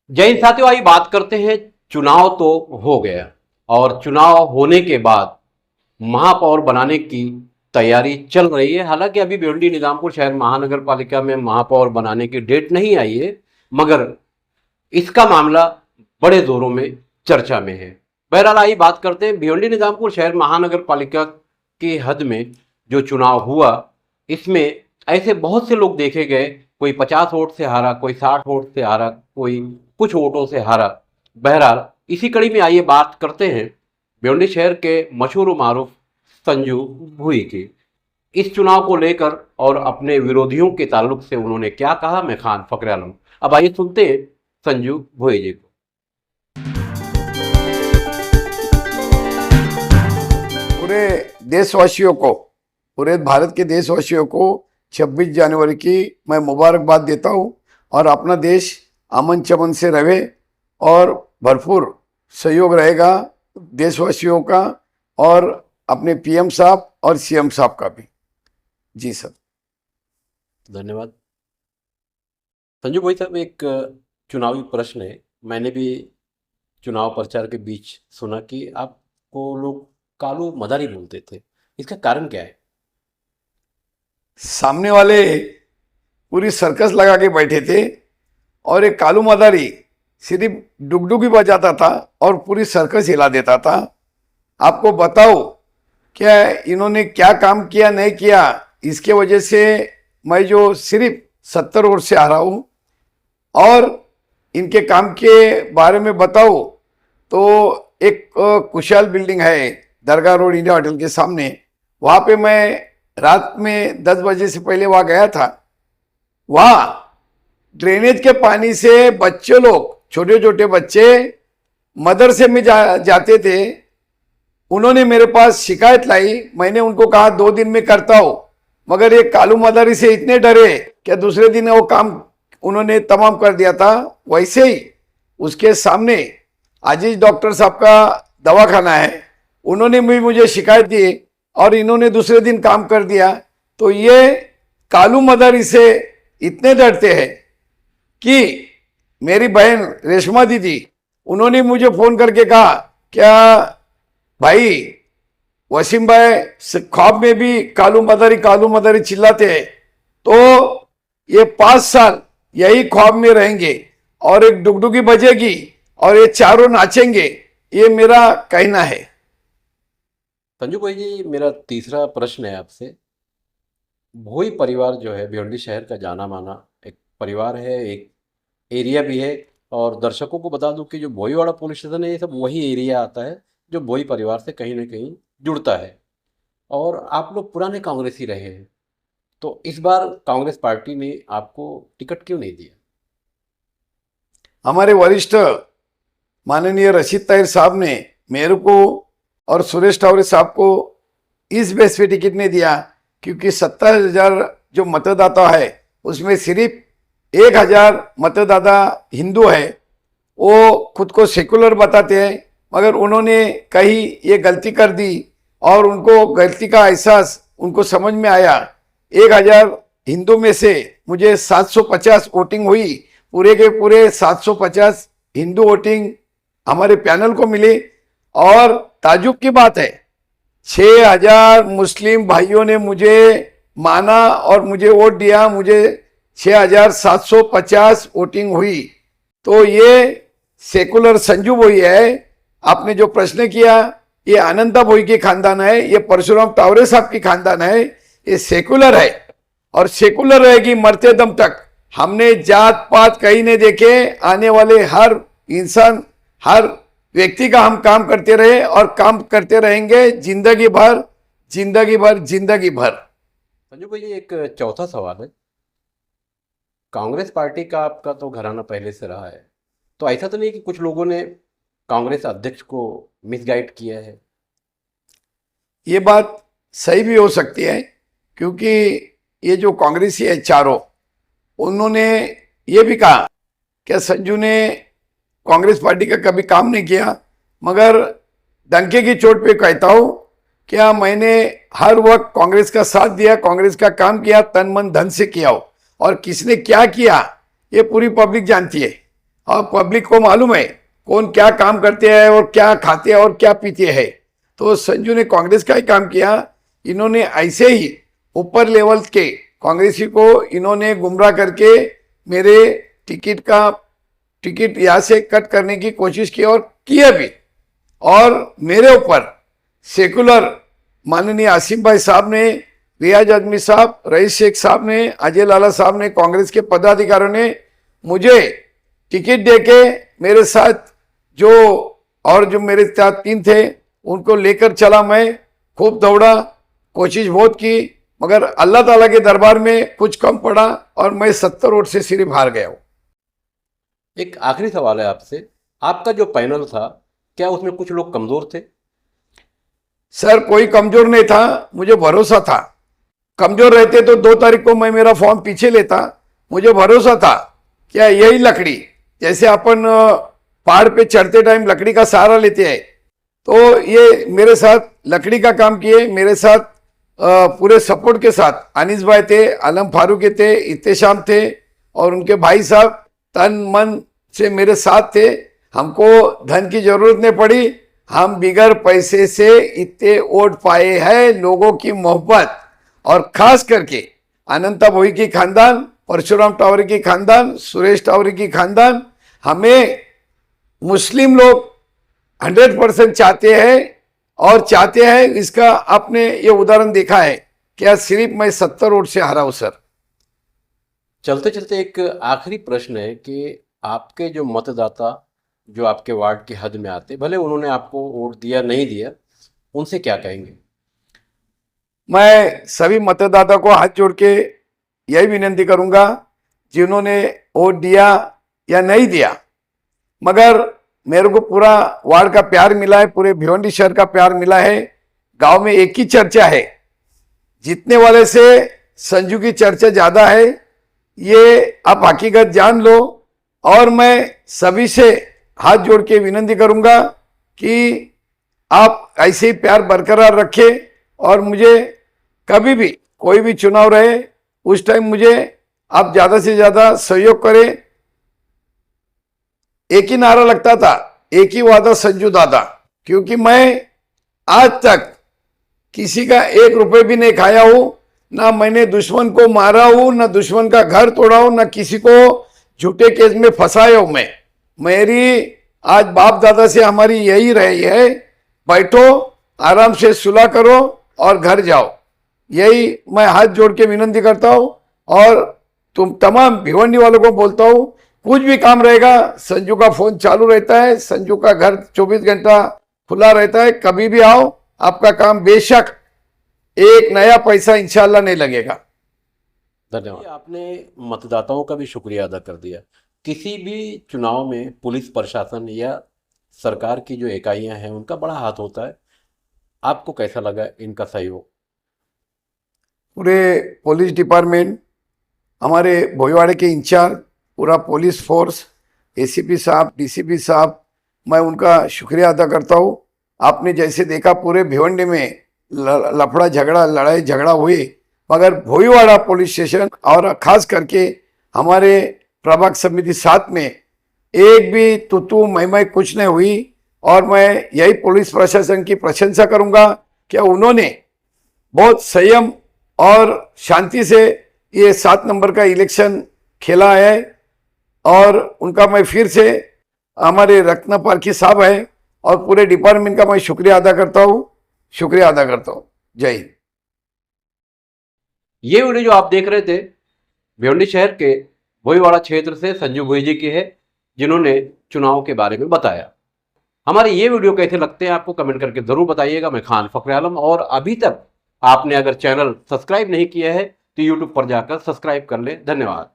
जय हिंद साथियों, आइए बात करते हैं। चुनाव तो हो गया और चुनाव होने के बाद महापौर बनाने की तैयारी चल रही है। हालांकि अभी भिवंडी निजामपुर शहर महानगर पालिका में महापौर बनाने की डेट नहीं आई है, मगर इसका मामला बड़े जोरों में चर्चा में है। बहरहाल आइए बात करते हैं भिवंडी निजामपुर शहर महानगर पालिका की हद में जो चुनाव हुआ, इसमें ऐसे बहुत से लोग देखे गए। कोई 50 वोट से हारा, कोई 60 वोट से हारा, कोई कुछ वोटों से हारा। बहरहाल इसी कड़ी में आइए बात करते हैं भिवंडी शहर के मशहूर मारूफ संजू भुई की। इस चुनाव को लेकर और अपने विरोधियों के ताल्लुक से उन्होंने क्या कहा, मैं खान फकरे आलम। अब आइए सुनते हैं संजू भुई जी को। पूरे देशवासियों को, पूरे भारत के देशवासियों को 26 जनवरी की मैं मुबारकबाद देता हूं और अपना देश अमन चमन से रहे और भरपूर सहयोग रहेगा देशवासियों का और अपने पीएम साहब और सीएम साहब का भी। जी सर, धन्यवाद। संजू भाई साहब, एक चुनावी प्रश्न है। मैंने भी चुनाव प्रचार के बीच सुना कि आपको लोग कालू मदारी बोलते थे, इसका कारण क्या है? सामने वाले पूरी सर्कस लगा के बैठे थे और एक कालू मदारी सिर्फ डुगडुगी बजाता था और पूरी सर्कस हिला देता था। आपको बताओ क्या इन्होंने क्या काम किया नहीं किया, इसके वजह से मैं जो सिर्फ 70 वोट से हारा हूं। और इनके काम के बारे में बताओ तो एक कुशाल बिल्डिंग है दरगाह रोड इंडिया होटल के सामने, वहां पे मैं रात में 10 बजे से पहले वहां गया था। वहां ड्रेनेज के पानी से बच्चे लोग, छोटे छोटे बच्चे मदरसे में जाते थे। उन्होंने मेरे पास शिकायत लाई, मैंने उनको कहा 2 दिन में करता हूं, मगर ये कालू मदारी से इतने डरे कि दूसरे दिन वो काम उन्होंने तमाम कर दिया था। वैसे ही उसके सामने आजीज डॉक्टर साहब का दवाखाना है, उन्होंने भी मुझे शिकायत दी और इन्होंने दूसरे दिन काम कर दिया। तो ये कालू मदारी से इतने डरते हैं कि मेरी बहन रेशमा दीदी, उन्होंने मुझे फोन करके कहा, क्या भाई वसीम भाई ख्वाब में भी कालू मदारी चिल्लाते हैं, तो ये 5 साल यही ख्वाब में रहेंगे और एक डुगडुगी बजेगी और ये चारों नाचेंगे, ये मेरा कहना है। संजू भाई जी, मेरा तीसरा प्रश्न है आपसे। भोई परिवार जो है भिवंडी शहर का जाना माना एक परिवार है, एक एरिया भी है। और दर्शकों को बता दूं कि जो भोईवाड़ा पुलिस स्टेशन है, ये सब वही एरिया आता है जो भोई परिवार से कहीं ना कहीं जुड़ता है। और आप लोग पुराने कांग्रेसी रहे हैं, तो इस बार कांग्रेस पार्टी ने आपको टिकट क्यों नहीं दिया? हमारे वरिष्ठ माननीय रशीद ताहिर साहब ने मेरे को और सुरेश टावरे साहब को इस बेस पे टिकट नहीं दिया क्योंकि 70,000 जो मतदाता है उसमें सिर्फ 1,000 मतदाता हिंदू है। वो खुद को सेकुलर बताते हैं, मगर उन्होंने कहीं ये गलती कर दी और उनको गलती का एहसास उनको समझ में आया। 1,000 हिंदू में से मुझे 750 वोटिंग हुई, पूरे के पूरे 750 हिंदू वोटिंग हमारे पैनल को मिली। और ताजुब की बात है, 6,000 मुस्लिम भाइयों ने मुझे माना और मुझे वोट दिया, मुझे 6,750 वोटिंग हुई। तो ये सेकुलर संजू भोई है। आपने जो प्रश्न किया, ये अनंता भोई की खानदान है, ये परशुराम टावरे साहब की खानदान है, ये सेकुलर है और सेकुलर रहेगी मरते दम तक। हमने जात पात कहीं नहीं देखे, आने वाले हर इंसान, हर व्यक्ति का हम काम करते रहे और काम करते रहेंगे जिंदगी भर जिंदगी भर जिंदगी भर। संजू भाई, एक चौथा सवाल है। कांग्रेस पार्टी का आपका तो घराना पहले से रहा है, तो ऐसा तो नहीं कि कुछ लोगों ने कांग्रेस अध्यक्ष को मिसगाइड किया है? ये बात सही भी हो सकती है क्योंकि ये जो कांग्रेसी है चारों, उन्होंने ये भी कहा कि संजू ने कांग्रेस पार्टी का कभी काम नहीं किया, मगर डंके की चोट पे कहता हूं, क्या मैंने हर वक्त कांग्रेस का साथ दिया, कांग्रेस का काम किया, तन मन धन से किया हो। और किसने क्या किया ये पूरी पब्लिक जानती है। और पब्लिक को मालूम है कौन क्या काम करते हैं और क्या खाते हैं और क्या पीते हैं। तो संजू ने कांग्रेस का ही काम किया। इन्होंने ऐसे ही ऊपर लेवल के कांग्रेसी को इन्होंने गुमराह करके मेरे टिकट यहाँ से कट करने की कोशिश की और किया भी। और मेरे ऊपर सेकुलर माननीय आसिम भाई साहब ने, रियाज आदमी साहब, रईस शेख साहब ने, अजय लाला साहब ने, कांग्रेस के पदाधिकारियों ने मुझे टिकट देके मेरे साथ जो मेरे साथ 3 थे उनको लेकर चला। मैं खूब दौड़ा, कोशिश बहुत की, मगर अल्लाह ताला के दरबार में कुछ कम पड़ा और मैं 70 वोट से सिर्फ हार गया हूँ। एक आखिरी सवाल है आपसे, आपका जो पैनल था क्या उसमें कुछ लोग कमजोर थे? सर कोई कमजोर नहीं था, मुझे भरोसा था। कमजोर रहते तो 2 तारीख को मैं मेरा फॉर्म पीछे लेता। मुझे भरोसा था क्या यही लकड़ी, जैसे अपन पहाड़ पे चढ़ते टाइम लकड़ी का सहारा लेते हैं, तो ये मेरे साथ लकड़ी का काम किए। मेरे साथ पूरे सपोर्ट के साथ अनीस भाई थे, आलम फारूकी थे, इत्तेशाम थे और उनके भाई साहब तन मन से मेरे साथ थे। हमको धन की जरूरत नहीं पड़ी, हम बिगर पैसे से इतने वोट पाए हैं। लोगों की मोहब्बत और खास करके अनंता भोई की खानदान, परशुराम टावरी की खानदान, सुरेश टावरी की खानदान, हमें मुस्लिम लोग 100% चाहते हैं और चाहते हैं। इसका आपने ये उदाहरण देखा है क्या, सिर्फ मैं 70 वोट से हारा हूं सर। चलते चलते एक आखिरी प्रश्न है कि आपके जो मतदाता जो आपके वार्ड की हद में आते, भले उन्होंने आपको वोट दिया नहीं दिया, उनसे क्या कहेंगे? मैं सभी मतदाता को हाथ जोड़ के यही विनती करूंगा, जिन्होंने वोट दिया या नहीं दिया, मगर मेरे को पूरा वार्ड का प्यार मिला है, पूरे भिवंडी शहर का प्यार मिला है। गांव में एक ही चर्चा है, जीतने वाले से संजू की चर्चा ज्यादा है, ये आप हकीकत जान लो। और मैं सभी से हाथ जोड़ के विनती करूंगा कि आप ऐसे ही प्यार बरकरार रखें और मुझे कभी भी कोई भी चुनाव रहे उस टाइम मुझे आप ज्यादा से ज्यादा सहयोग करें। एक ही नारा लगता था, एक ही वादा संजू दादा, क्योंकि मैं आज तक किसी का 1 रुपए भी नहीं खाया हूं, ना मैंने दुश्मन को मारा हूं, ना दुश्मन का घर तोड़ा हूं, ना किसी को झूठे केस में फंसाया हूं। मेरी आज बाप दादा से हमारी यही रही है, बैठो आराम से सुलह करो और घर जाओ। यही मैं हाथ जोड़ के विनती करता हूं और तुम तमाम भिवंडी वालों को बोलता हूं, कुछ भी काम रहेगा संजू का फोन चालू रहता है, संजू का घर 24 घंटा खुला रहता है, कभी भी आओ, आपका काम बेशक एक नया पैसा इंशाल्लाह नहीं लगेगा। धन्यवाद। आपने मतदाताओं का भी शुक्रिया अदा कर दिया। किसी भी चुनाव में पुलिस प्रशासन या सरकार की जो इकाइयां हैं उनका बड़ा हाथ होता है, आपको कैसा लगा इनका सहयोग? पूरे पुलिस डिपार्टमेंट, हमारे भोईवाड़े के इंचार्ज, पूरा पुलिस फोर्स, एसीपी साहब, डीसीपी साहब, मैं उनका शुक्रिया अदा करता हूँ। आपने जैसे देखा पूरे भिवंडी में लफड़ा झगड़ा, लड़ाई झगड़ा हुई, मगर भोईवाड़ा पुलिस स्टेशन और खास करके हमारे प्रभाग समिति 7 में एक भी तुतु मैं कुछ नहीं हुई। और मैं यही पुलिस प्रशासन की प्रशंसा करूंगा कि उन्होंने बहुत संयम और शांति से ये 7 नंबर का इलेक्शन खेला है। और उनका मैं फिर से, हमारे रत्न पारखी साहब है और पूरे डिपार्टमेंट का मैं शुक्रिया अदा करता हूँ। जय हिंद। ये वीडियो जो आप देख रहे थे भिवंडी शहर के भोईवाड़ा क्षेत्र से संजू भोई जी की है, जिन्होंने चुनाव के बारे में बताया। हमारे ये वीडियो कैसे लगते हैं आपको कमेंट करके जरूर बताइएगा। मैं खान फखर आलम, और अभी तक आपने अगर चैनल सब्सक्राइब नहीं किया है तो यूट्यूब पर जाकर सब्सक्राइब कर ले। धन्यवाद।